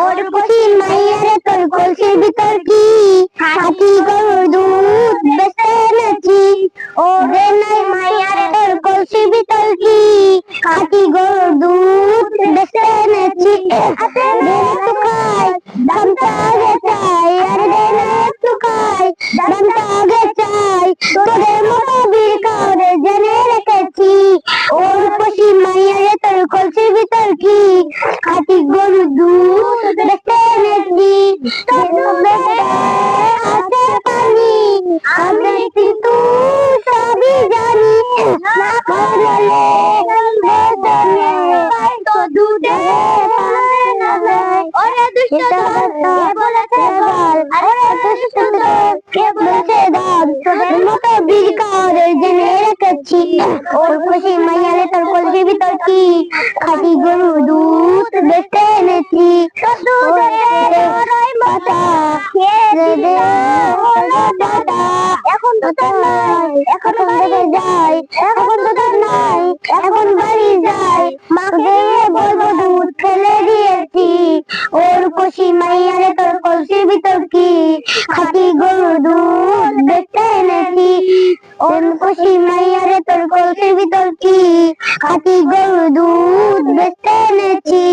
ওর কচি মাইয়ারে তোর কলসির ভিতর কি হাতি গরুর দুধ বেচতে এনেছি। ওরে নাই মাইয়ারে তোর কলসির ভিতর কি হাতি গরুর দুধ বেচতে এনেছি। একটু খাই দামটা আগে চাই, আরে দে না একটু খাই দামটা আগে চাই। তোদের মতো বীর কাউরে জেনে রেখেছি। ওর কচি মাইয়ারে তোর কলসির ভিতর কি হাতি গরুর দুধ বেচতে এনেছি। আছে পানি আমি কিন্তু সবই জানি, না করলে তো দুধে না যায়। ওরে দুষ্ট কে বলেছে বল, আরে দুষ্ট কে বলেছে বল। তোদের মতো বীর কাউরে জেনে রেখেছি। ওর খুশি মাইয়ারে তোর কলসির ভিতর কি খাঁটি গরুর দুধ বেচতে এনেছি। এখন তো তার নাই, এখন বাড়ি যাই, এখন তো তার নাই, এখন বাড়ি যাই। মাকে বলবো দুধ ফেলে দিয়েছি। ওর খুশি মাইয়ারে তোর কলসির ভিতর কি খাঁটি গরুর দুধ বেচতে এনেছি। ওর খুশি মাইয়ারে তোর কলসির ভিতর কি খাঁটি গরুর দুধ বেচতে এনেছি।